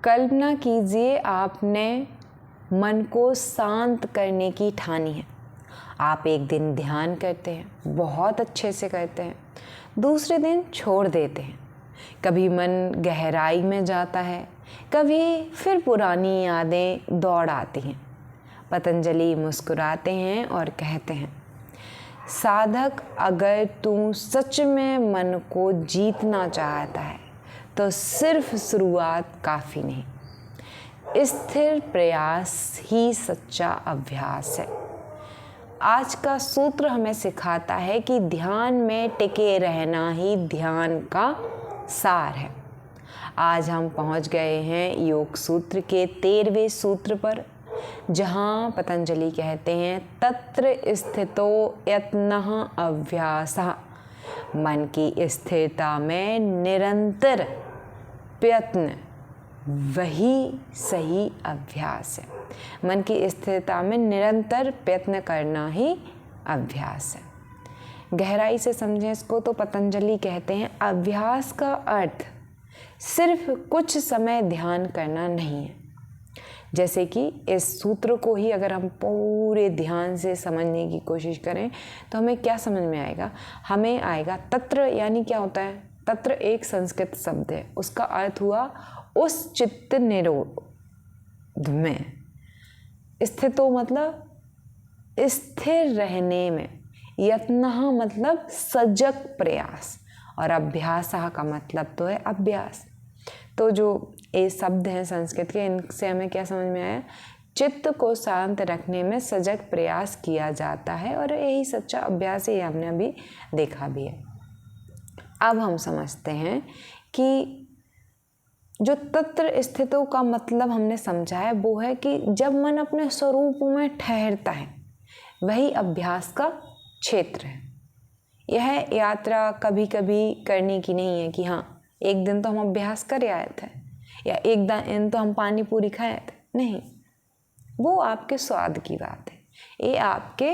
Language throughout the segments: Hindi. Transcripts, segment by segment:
कल्पना कीजिए आपने मन को शांत करने की ठानी है। आप एक दिन ध्यान करते हैं, बहुत अच्छे से करते हैं, दूसरे दिन छोड़ देते हैं। कभी मन गहराई में जाता है, कभी फिर पुरानी यादें दौड़ आती हैं। पतंजलि मुस्कुराते हैं और कहते हैं, साधक, अगर तू सच में मन को जीतना चाहता है तो सिर्फ शुरुआत काफ़ी नहीं, स्थिर प्रयास ही सच्चा अभ्यास है। आज का सूत्र हमें सिखाता है कि ध्यान में टिके रहना ही ध्यान का सार है। आज हम पहुंच गए हैं योग सूत्र के 13वें सूत्र पर, जहां पतंजलि कहते हैं, तत्र स्थितो यत्नः अभ्यासः। मन की स्थिरता में निरंतर प्रयत्न वही सही अभ्यास है। मन की स्थिरता में निरंतर प्रयत्न करना ही अभ्यास है। गहराई से समझें इसको तो पतंजलि कहते हैं, अभ्यास का अर्थ सिर्फ कुछ समय ध्यान करना नहीं है। जैसे कि इस सूत्र को ही अगर हम पूरे ध्यान से समझने की कोशिश करें तो हमें क्या समझ में आएगा? हमें आएगा तत्र, यानी क्या होता है? तत्र एक संस्कृत शब्द है, उसका अर्थ हुआ उस चित्त निरोध में। स्थितो मतलब स्थिर रहने में, यत्नः मतलब सजग प्रयास, और अभ्यासः का मतलब तो है अभ्यास। तो जो ये शब्द हैं संस्कृत के, इनसे हमें क्या समझ में आया? चित्त को शांत रखने में सजग प्रयास किया जाता है और यही सच्चा अभ्यास है, ये हमने अभी देखा भी है। अब हम समझते हैं कि जो तत्र स्थितों का मतलब हमने समझा है वो है कि जब मन अपने स्वरूप में ठहरता है, वही अभ्यास का क्षेत्र है। यह यात्रा कभी कभी करने की नहीं है कि हाँ एक दिन तो हम अभ्यास कर आए थे या एक दिन तो हम पानी पूरी खाए थे। नहीं, वो आपके स्वाद की बात है, ये आपके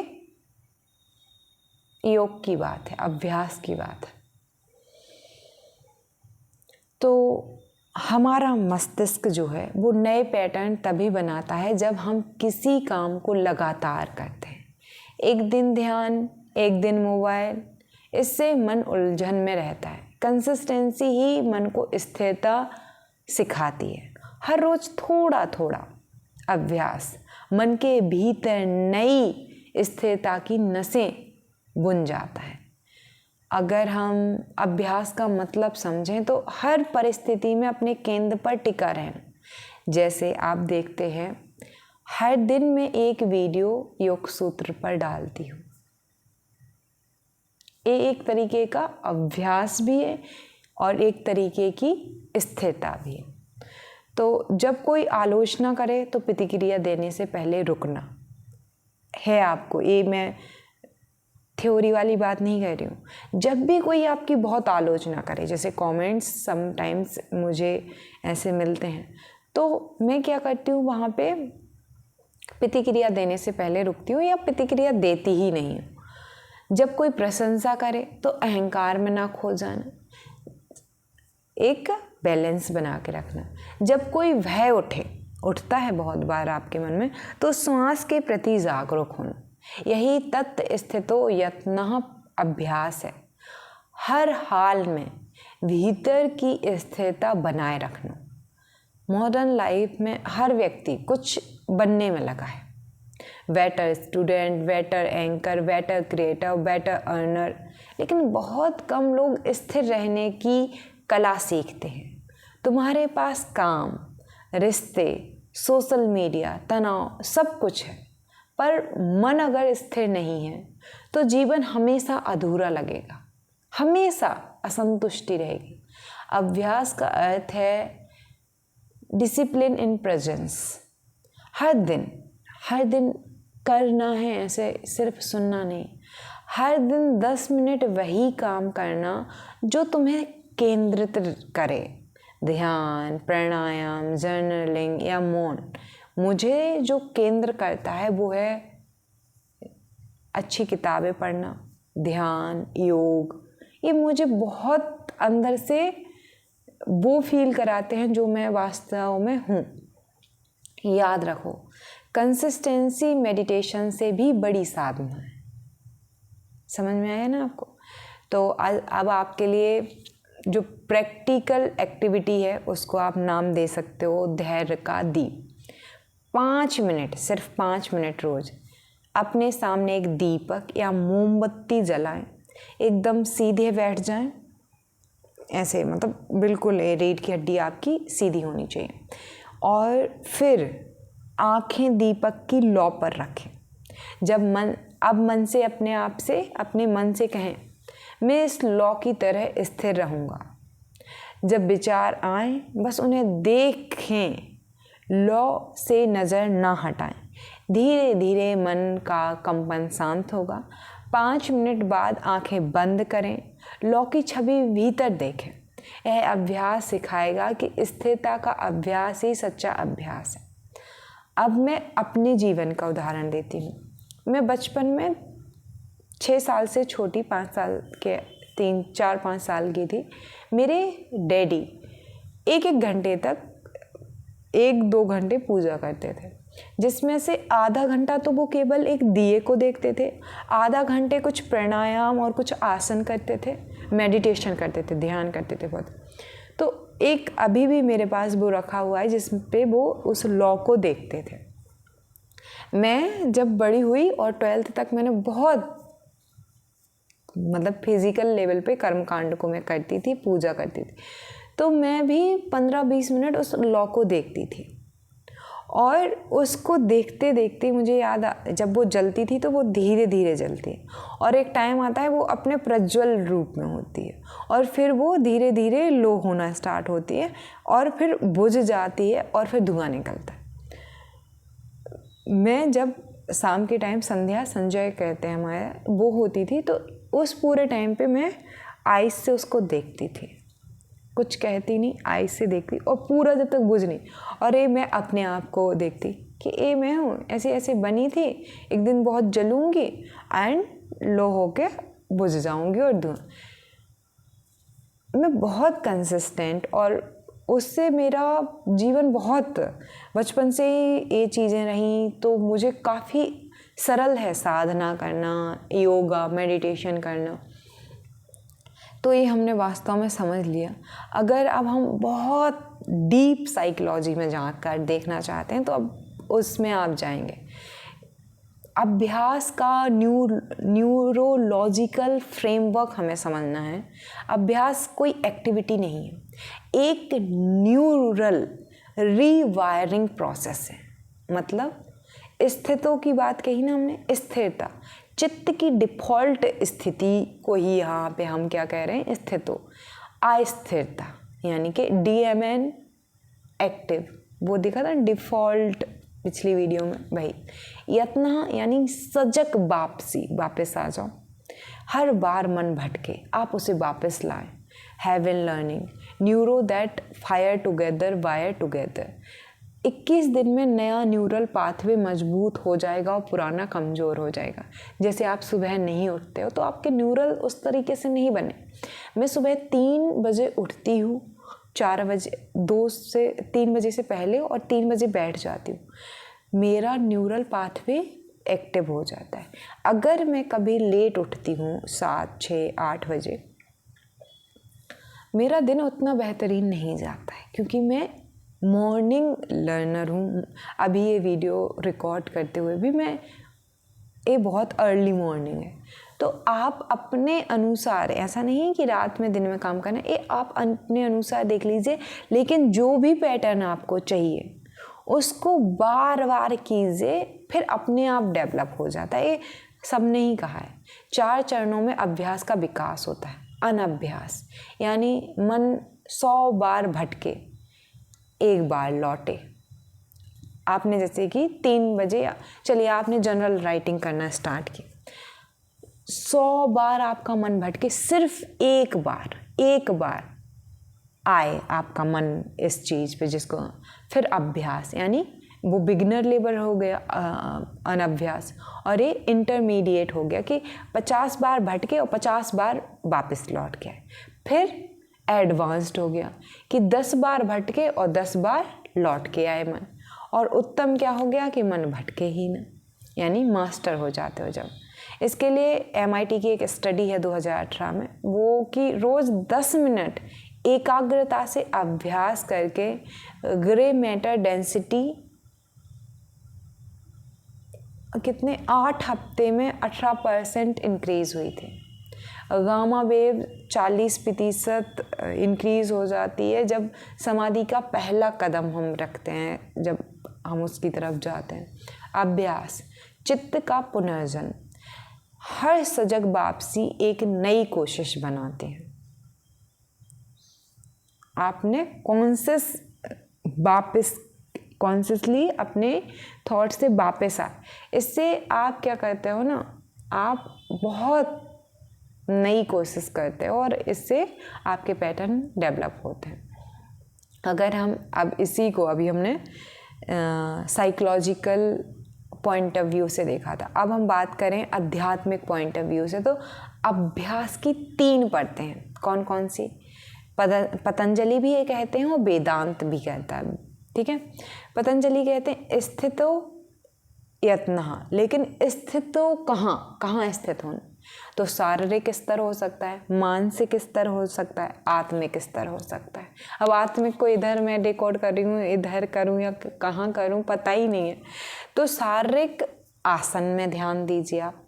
योग की बात है, अभ्यास की बात है। तो हमारा मस्तिष्क जो है वो नए पैटर्न तभी बनाता है जब हम किसी काम को लगातार करते हैं। एक दिन ध्यान, एक दिन मोबाइल, इससे मन उलझन में रहता है। कंसिस्टेंसी ही मन को स्थिरता सिखाती है। हर रोज थोड़ा थोड़ा अभ्यास मन के भीतर नई स्थिरता की नसें बुन जाता है। अगर हम अभ्यास का मतलब समझें तो हर परिस्थिति में अपने केंद्र पर टिका रहना। जैसे आप देखते हैं, हर दिन मैं एक वीडियो योग सूत्र पर डालती हूँ। ये एक तरीके का अभ्यास भी है और एक तरीके की स्थिरता भी है। तो जब कोई आलोचना करे तो प्रतिक्रिया देने से पहले रुकना है आपको। ये मैं थ्योरी वाली बात नहीं कह रही हूँ। जब भी कोई आपकी बहुत आलोचना करे, जैसे कमेंट्स समटाइम्स मुझे ऐसे मिलते हैं, तो मैं क्या करती हूँ, वहाँ पे प्रतिक्रिया देने से पहले रुकती हूँ या प्रतिक्रिया देती ही नहीं हूँ। जब कोई प्रशंसा करे तो अहंकार में ना खो जाना, एक बैलेंस बना के रखना। जब कोई भय उठता है बहुत बार आपके मन में, तो श्वास के प्रति जागरूक होना, यही तत् स्थितो यत्नः अभ्यास है। हर हाल में भीतर की स्थिरता बनाए रखना। मॉडर्न लाइफ में हर व्यक्ति कुछ बनने में लगा है, better student, better anchor, better creator, better earner, लेकिन बहुत कम लोग स्थिर रहने की कला सीखते हैं। तुम्हारे पास काम, रिश्ते, सोशल मीडिया, तनाव, सब कुछ है, पर मन अगर स्थिर नहीं है तो जीवन हमेशा अधूरा लगेगा, हमेशा असंतुष्टि रहेगी। अभ्यास का अर्थ है डिसिप्लिन इन प्रेजेंस। हर दिन करना है, ऐसे सिर्फ सुनना नहीं। हर दिन 10 मिनट वही काम करना जो तुम्हें केंद्रित करे। ध्यान, प्राणायाम, जर्नलिंग या मौन। मुझे जो केंद्र करता है वो है अच्छी किताबें पढ़ना, ध्यान, योग। ये मुझे बहुत अंदर से वो फील कराते हैं जो मैं वास्तव में हूँ। याद रखो, कंसिस्टेंसी मेडिटेशन से भी बड़ी साधना है। समझ में आया ना आपको? तो अब आपके लिए जो प्रैक्टिकल एक्टिविटी है उसको आप नाम दे सकते हो धैर्य का दीप। 5 मिनट, सिर्फ 5 मिनट रोज अपने सामने एक दीपक या मोमबत्ती जलाएं, एकदम सीधे बैठ जाएं, ऐसे मतलब बिल्कुल रीढ़ की हड्डी आपकी सीधी होनी चाहिए, और फिर आंखें दीपक की लौ पर रखें। जब मन से अपने मन से कहें, मैं इस लौ की तरह स्थिर रहूँगा। जब विचार आए बस उन्हें देखें, लौ से नज़र ना हटाएं। धीरे धीरे मन का कंपन शांत होगा। 5 मिनट बाद आंखें बंद करें, लौ की छवि भीतर देखें। यह अभ्यास सिखाएगा कि स्थिरता का अभ्यास ही सच्चा अभ्यास है। अब मैं अपने जीवन का उदाहरण देती हूँ। मैं बचपन में 6 साल से छोटी, 5 साल के 3-4-5 साल की थी। मेरे डैडी 1-1 घंटे तक 1-2 घंटे पूजा करते थे, जिसमें से आधा घंटा तो वो केवल एक दिए को देखते थे, आधा घंटे कुछ प्राणायाम और कुछ आसन करते थे, मेडिटेशन करते थे, ध्यान करते थे बहुत। तो एक अभी भी मेरे पास वो रखा हुआ है जिस पे वो उस लॉ को देखते थे। मैं जब बड़ी हुई और 12th तक मैंने बहुत मतलब फिजिकल लेवल पे कर्मकांड को मैं करती थी, पूजा करती थी, तो मैं भी 15-20 मिनट उस लॉ को देखती थी। और उसको देखते देखते मुझे जब वो जलती थी तो वो धीरे धीरे जलती है, और एक टाइम आता है वो अपने प्रज्वल रूप में होती है, और फिर वो धीरे धीरे लो होना स्टार्ट होती है, और फिर बुझ जाती है, और फिर धुआं निकलता है। मैं जब शाम के टाइम संध्या संजय कहते हैं हमारे, वो होती थी, तो उस पूरे टाइम पे मैं आइस से उसको देखती थी, कुछ कहती नहीं, आइस से देखती, और पूरा जब तक बुझ नहीं, और ये मैं अपने आप को देखती कि ये मैं हूँ, ऐसे ऐसे बनी थी, एक दिन बहुत जलूँगी एंड लो होके बुझ जाऊँगी और धुआं। मैं बहुत कंसिस्टेंट, और उससे मेरा जीवन बहुत बचपन से ही ये चीज़ें रहीं, तो मुझे काफ़ी सरल है साधना करना, योगा, मेडिटेशन करना। तो ये हमने वास्तव में समझ लिया। अगर अब हम बहुत डीप साइकोलॉजी में जाकर देखना चाहते हैं तो अब उसमें आप जाएंगे। अभ्यास का न्यूरोलॉजिकल फ्रेमवर्क हमें समझना है। अभ्यास कोई एक्टिविटी नहीं है, एक न्यूरल रीवायरिंग प्रोसेस है। मतलब स्थितों की बात कही ना हमने, स्थिरता, चित्त की डिफ़ॉल्ट स्थिति को ही यहाँ पे हम क्या कह रहे हैं, स्थितों। अस्थिरता यानी कि DMN एक्टिव, वो दिखा था डिफ़ॉल्ट पिछली वीडियो में भाई। यत्न यानी सजग वापसी, वापस आ जाओ। हर बार मन भटके आप उसे वापस लाएं। Have in learning, neuro that fire together wire together. 21 दिन में नया न्यूरल पाथवे मजबूत हो जाएगा और पुराना कमज़ोर हो जाएगा। जैसे आप सुबह नहीं उठते हो तो आपके न्यूरल उस तरीके से नहीं बने। मैं सुबह 3 बजे उठती हूँ, 4 बजे, 2 से 3 बजे से पहले, और 3 बजे बैठ जाती हूँ, मेरा न्यूरल पाथवे एक्टिव हो जाता है। अगर मैं कभी लेट उठती हूँ 7, 6, 8 बजे, मेरा दिन उतना बेहतरीन नहीं जाता है, क्योंकि मैं मॉर्निंग लर्नर हूँ। अभी ये वीडियो रिकॉर्ड करते हुए भी ये बहुत अर्ली मॉर्निंग है। तो आप अपने अनुसार, ऐसा नहीं है कि रात में दिन में काम करना, ये आप अपने अनुसार देख लीजिए, लेकिन जो भी पैटर्न आपको चाहिए उसको बार बार कीजिए, फिर अपने आप डेवलप हो जाता है। ये सबने ही कहा है। 4 चरणों में अभ्यास का विकास होता है। अनभ्यास यानी मन 100 बार भटके, 1 बार लौटे। आपने जैसे कि 3 बजे, चलिए आपने जनरल राइटिंग करना स्टार्ट की, 100 बार आपका मन भटके, सिर्फ एक बार आए आपका मन इस चीज़ पे, जिसको फिर अभ्यास, यानी वो बिगिनर लेवल हो गया अनभ्यास, और ये इंटरमीडिएट हो गया कि 50 बार भटके और 50 बार वापस लौट के आए। फिर एडवांस्ड हो गया कि 10 बार भटके और 10 बार लौट के आए मन। और उत्तम क्या हो गया कि मन भटके ही ना, यानी मास्टर हो जाते हो जब। इसके लिए MIT की एक स्टडी है 2018 में, वो कि रोज़ 10 मिनट एकाग्रता से अभ्यास करके ग्रे मैटर डेंसिटी कितने 8 हफ्ते में 18% इंक्रीज हुई थी। गामा वेव 40% इंक्रीज हो जाती है जब समाधि का पहला कदम हम रखते हैं, जब हम उसकी तरफ जाते हैं। अभ्यास, चित्त का पुनर्जन्म, हर सजग वापसी एक नई कोशिश बनाते हैं। आपने कॉन्शियसली अपने थॉट से वापस आए। इससे आप क्या करते हो ना, आप बहुत नई कोशिश करते हो और इससे आपके पैटर्न डेवलप होते हैं। अगर हम अब इसी को अभी हमने साइकोलॉजिकल पॉइंट ऑफ व्यू से देखा था, अब हम बात करें आध्यात्मिक पॉइंट ऑफ व्यू से, तो अभ्यास की 3 परतें हैं। कौन कौन सी? पतंजलि भी ये कहते हैं और वेदांत भी कहता है, ठीक है। पतंजलि कहते हैं स्थितो यत्नः, लेकिन स्थितो कहाँ स्थित होना? तो शारीरिक स्तर हो सकता है, मानसिक स्तर हो सकता है, आत्मिक स्तर हो सकता है। अब आत्मिक को इधर मैं रिकॉर्ड कर रही हूँ, इधर करूँ या कहाँ करूँ पता ही नहीं है। तो शारीरिक आसन में ध्यान दीजिए आप,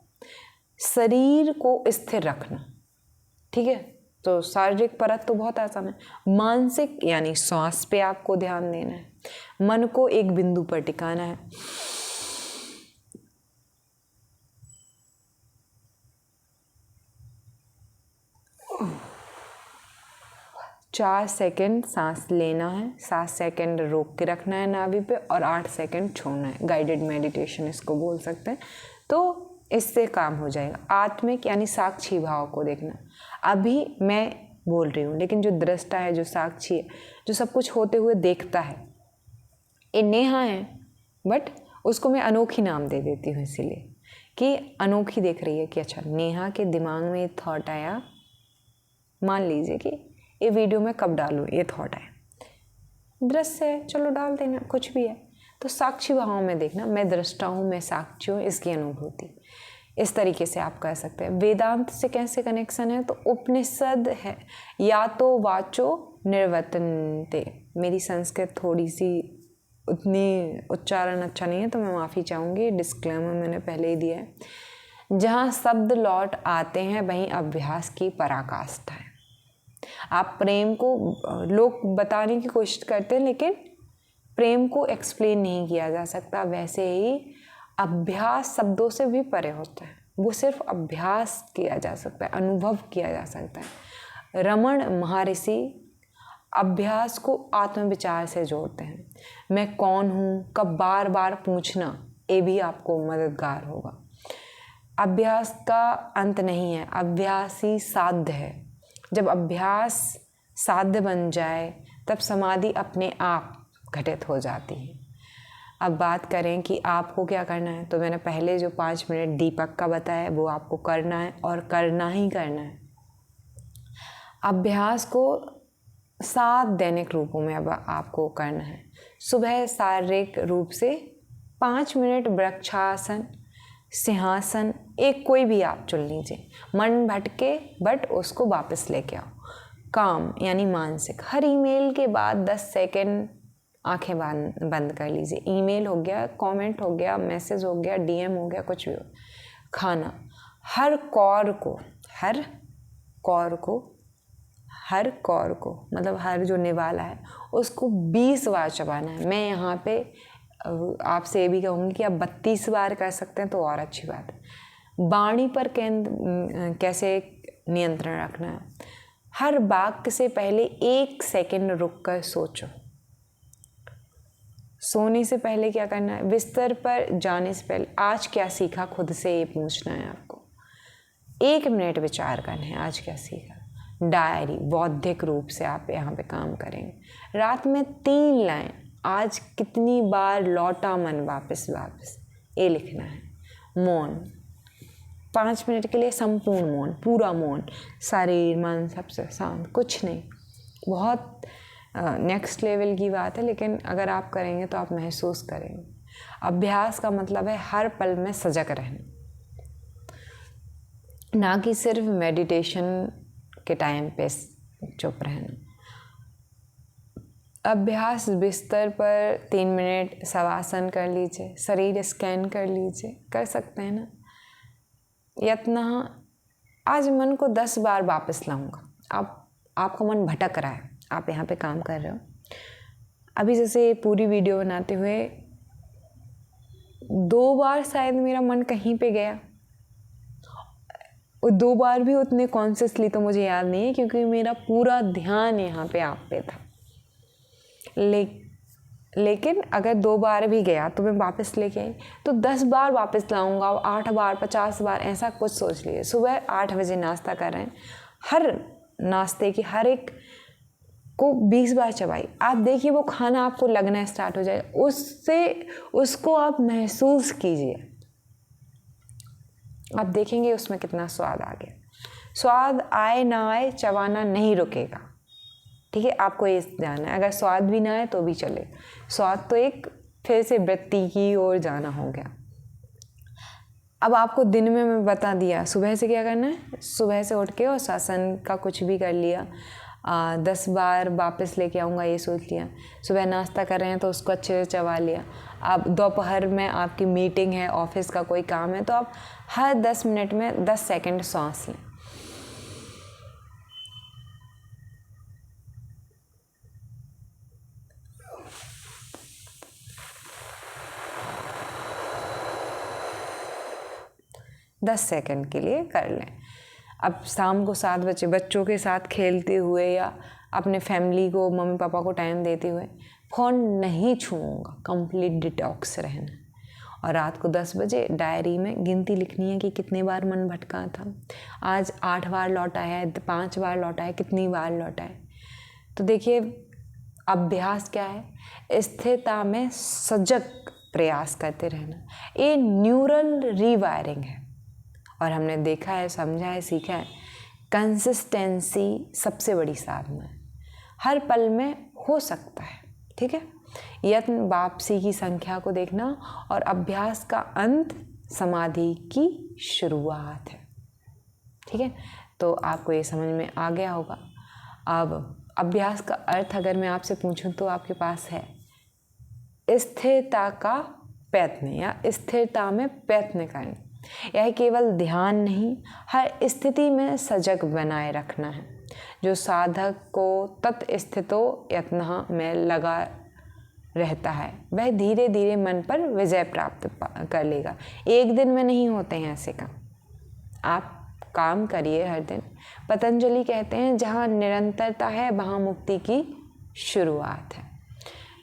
शरीर को स्थिर रखना, ठीक है। तो शारीरिक परत तो बहुत आसान है। मानसिक यानी श्वास पे आपको ध्यान देना है, मन को एक बिंदु पर टिकाना है। चार सेकंड सांस लेना है, 7 सेकंड रोक के रखना है नाभि पे और 8 सेकंड छोड़ना है। गाइडेड मेडिटेशन इसको बोल सकते हैं। तो इससे काम हो जाएगा। आत्मिक यानी साक्षी भाव को देखना। अभी मैं बोल रही हूँ, लेकिन जो दृष्टा है, जो साक्षी है, जो सब कुछ होते हुए देखता है, ये नेहा है, बट उसको मैं अनोखी नाम दे देती हूँ इसीलिए कि अनोखी देख रही है कि अच्छा नेहा के दिमाग में थॉट आया, मान लीजिए कि ये वीडियो में कब डालूँ, ये थॉट है, दृश्य है, चलो डाल देना, कुछ भी है। तो साक्षी भाव में देखना, मैं दृष्टा हूँ, मैं साक्षी हूँ, इसकी अनुभूति। इस तरीके से आप कह सकते हैं। वेदांत से कैसे कनेक्शन है? तो उपनिषद है, या तो वाचो निर्वर्तन्ते। मेरी संस्कृत थोड़ी सी उतनी उच्चारण अच्छा नहीं है तो मैं माफ़ी चाहूँगी, डिस्क्लेमर मैंने पहले ही दिया है। जहाँ शब्द लौट आते हैं वहीं अभ्यास की पराकाष्ठा है। आप प्रेम को लोग बताने की कोशिश करते हैं, लेकिन प्रेम को एक्सप्लेन नहीं किया जा सकता। वैसे ही अभ्यास शब्दों से भी परे होता है, वो सिर्फ अभ्यास किया जा सकता है, अनुभव किया जा सकता है। रमण महर्षि अभ्यास को आत्मविचार से जोड़ते हैं। मैं कौन हूँ कब बार बार पूछना, ये भी आपको मददगार होगा। अभ्यास का अंत नहीं है, अभ्यास ही साध्य है। जब अभ्यास साध्य बन जाए तब समाधि अपने आप घटित हो जाती है। अब बात करें कि आपको क्या करना है, तो मैंने पहले जो 5 मिनट दीपक का बताया वो आपको करना है और करना ही करना है। अभ्यास को 7 दैनिक रूपों में अब आपको करना है। सुबह शारीरिक रूप से 5 मिनट वृक्षासन, सिंहासन, एक कोई भी आप चुन लीजिए। मन भटके बट उसको वापस लेके आओ। काम यानी मानसिक, हर ईमेल के बाद 10 सेकंड आंखें बंद कर लीजिए। ईमेल हो गया, कमेंट हो गया, मैसेज हो गया, DM हो गया, कुछ भी हो। खाना, हर कौर को मतलब हर जो निवाला है उसको 20 बार चबाना है। मैं यहाँ पे आपसे ये भी कहूँगी कि आप 32 बार कर सकते हैं तो और अच्छी बात है। वाणी पर कैसे नियंत्रण रखना है, हर वाक्य से पहले 1 सेकंड रुक कर सोचो। सोने से पहले क्या करना है, बिस्तर पर जाने से पहले आज क्या सीखा, खुद से ये पूछना है आपको। 1 मिनट विचार करना है, आज क्या सीखा। डायरी, बौद्धिक रूप से आप यहाँ पे काम करेंगे। रात में 3 लाइन, आज कितनी बार लौटा मन वापस, ये लिखना है। मौन, 5 मिनट के लिए संपूर्ण मौन, पूरा मौन, शरीर मन सबसे शांत, कुछ नहीं। बहुत नेक्स्ट लेवल की बात है, लेकिन अगर आप करेंगे तो आप महसूस करेंगे। अभ्यास का मतलब है हर पल में सजग रहना, ना कि सिर्फ मेडिटेशन के टाइम पे चुप रहना। अभ्यास बिस्तर पर 3 मिनट शवासन कर लीजिए, शरीर स्कैन कर लीजिए, कर सकते हैं ना। यत्न आज मन को 10 बार वापस लाऊंगा। आपका मन भटक रहा है, आप यहाँ पे काम कर रहे हो, अभी जैसे पूरी वीडियो बनाते हुए 2 बार शायद मेरा मन कहीं पे गया, और 2 बार भी उतने कॉन्शियसली तो मुझे याद नहीं है, क्योंकि मेरा पूरा ध्यान यहाँ पे आप पे था। लेकिन अगर 2 बार भी गया तो मैं वापस लेके आई, तो 10 बार वापस लाऊंगा, 8 बार 50 बार, ऐसा कुछ सोच लिए। सुबह 8 बजे नाश्ता कर रहे हैं, हर नाश्ते की हर एक को 20 बार चबाई, आप देखिए वो खाना आपको लगना स्टार्ट हो जाए, उसको आप महसूस कीजिए, आप देखेंगे उसमें कितना स्वाद आ गया। स्वाद आए ना आए, चबाना नहीं रुकेगा, ठीक है। आपको ये जाना है, अगर स्वाद भी ना आए तो भी चले, स्वाद तो एक फिर से वृत्ति की ओर जाना हो गया। अब आपको दिन में मैं बता दिया सुबह से क्या करना है। सुबह से उठ के और शासन का कुछ भी कर लिया, 10 बार वापस लेके आऊँगा ये सोच लिया। सुबह नाश्ता कर रहे हैं तो उसको अच्छे से चबा लिया। अब दोपहर में आपकी मीटिंग है, ऑफिस का कोई काम है, तो आप हर 10 मिनट में 10 सेकंड सांस लें। दस सेकंड के लिए कर लें। अब शाम को 7 बजे बच्चों के साथ खेलते हुए या अपने फैमिली को, मम्मी पापा को टाइम देते हुए फ़ोन नहीं छूऊंगा, कंप्लीट डिटॉक्स रहना। और रात को 10 बजे डायरी में गिनती लिखनी है कि कितने बार मन भटका था, आज 8 बार लौटा है, 5 बार लौटा है, कितनी बार लौटा है। तो देखिए अभ्यास क्या है, स्थिरता में सजग प्रयास करते रहना, ये न्यूरल रीवायरिंग है। और हमने देखा है, समझा है, सीखा है, कंसिस्टेंसी सबसे बड़ी साधना है, हर पल में हो सकता है, ठीक है। यत्न वापसी की संख्या को देखना, और अभ्यास का अंत समाधि की शुरुआत है, ठीक है। तो आपको ये समझ में आ गया होगा। अब अभ्यास का अर्थ अगर मैं आपसे पूछूं तो आपके पास है स्थिरता का प्रयत्न, या स्थिरता में प्रयत्न करना। यह केवल ध्यान नहीं, हर स्थिति में सजग बनाए रखना है, जो साधक को तत्स्थितो यत्न में लगा रहता है, वह धीरे धीरे मन पर विजय प्राप्त कर लेगा। एक दिन में नहीं होते हैं ऐसे काम, आप काम करिए हर दिन। पतंजलि कहते हैं जहाँ निरंतरता है वहाँ मुक्ति की शुरुआत है।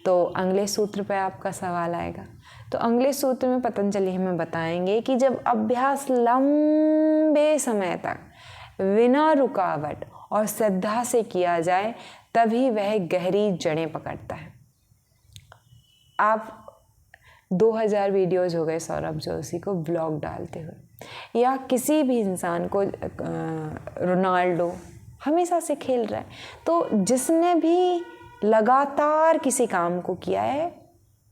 तो अगले सूत्र पे आपका सवाल आएगा। तो अगले सूत्र में पतंजलि हमें बताएंगे कि जब अभ्यास लंबे समय तक बिना रुकावट और श्रद्धा से किया जाए तभी वह गहरी जड़ें पकड़ता है। आप 2000 वीडियोज़ हो गए सौरभ जोशी को ब्लॉग डालते हुए, या किसी भी इंसान को, रोनाल्डो हमेशा से खेल रहा है, तो जिसने भी लगातार किसी काम को किया है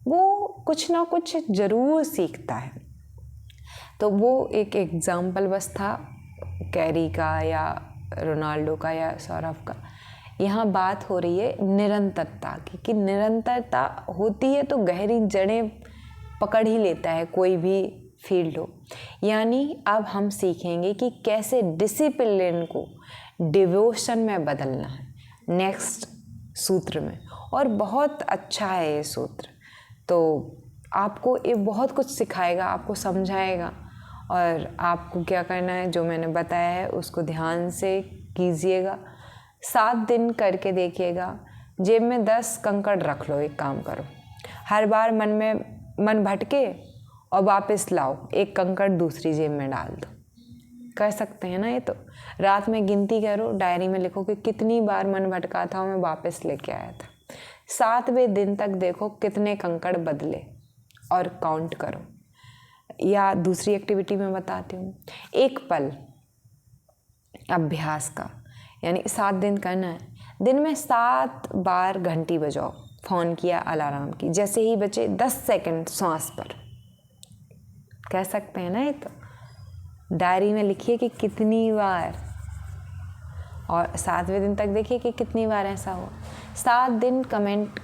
वो कुछ ना कुछ ज़रूर सीखता है। तो वो एक एग्ज़ाम्पल बस था कैरी का या रोनाल्डो का या सौरभ का। यहाँ बात हो रही है निरंतरता की, कि निरंतरता होती है तो गहरी जड़ें पकड़ ही लेता है कोई भी फील्ड हो। यानी अब हम सीखेंगे कि कैसे डिसिप्लिन को डिवोशन में बदलना है नेक्स्ट सूत्र में। और बहुत अच्छा है ये सूत्र, तो आपको ये बहुत कुछ सिखाएगा, आपको समझाएगा, और आपको क्या करना है जो मैंने बताया है उसको ध्यान से कीजिएगा। 7 दिन करके देखिएगा। जेब में 10 कंकड़ रख लो, एक काम करो, हर बार मन भटके और वापस लाओ, एक कंकड़ दूसरी जेब में डाल दो। कर सकते हैं ना ये। तो रात में गिनती करो, डायरी में लिखो कि कितनी बार मन भटका था और मैं वापस लेके आया था। 7वें दिन तक देखो कितने कंकड़ बदले और काउंट करो। या दूसरी एक्टिविटी मैं बताती हूँ, एक पल अभ्यास का, यानी 7 दिन करना है, दिन में 7 बार घंटी बजाओ, फ़ोन किया अलार्म की, जैसे ही बचे 10 सेकंड श्वास पर। कह सकते हैं ना ये तो। डायरी में लिखिए कि कितनी बार, और 7वें दिन तक देखिए कि कितनी बार ऐसा हुआ। 7 दिन कमेंट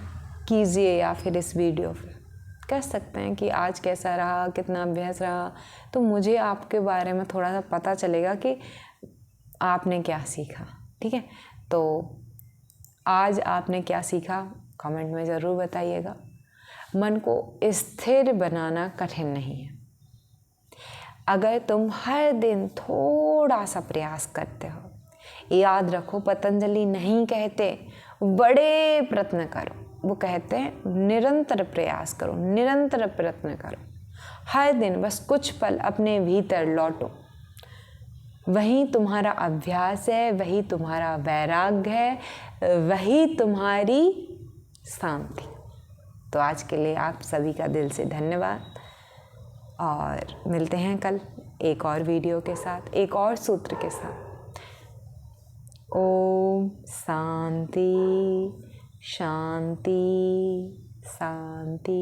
कीजिए या फिर इस वीडियो पे कह सकते हैं कि आज कैसा रहा, कितना अभ्यास रहा, तो मुझे आपके बारे में थोड़ा सा पता चलेगा कि आपने क्या सीखा। ठीक है, तो आज आपने क्या सीखा कमेंट में ज़रूर बताइएगा। मन को स्थिर बनाना कठिन नहीं है। अगर तुम हर दिन थोड़ा सा प्रयास करते हो, याद रखो पतंजलि नहीं कहते बड़े प्रयत्न करो, वो कहते हैं निरंतर प्रयास करो, निरंतर प्रयत्न करो। हर दिन बस कुछ पल अपने भीतर लौटो, वही तुम्हारा अभ्यास है, वही तुम्हारा वैराग्य है, वही तुम्हारी शांति। तो आज के लिए आप सभी का दिल से धन्यवाद, और मिलते हैं कल एक और वीडियो के साथ, एक और सूत्र के साथ। ओम शांति शांति शांति।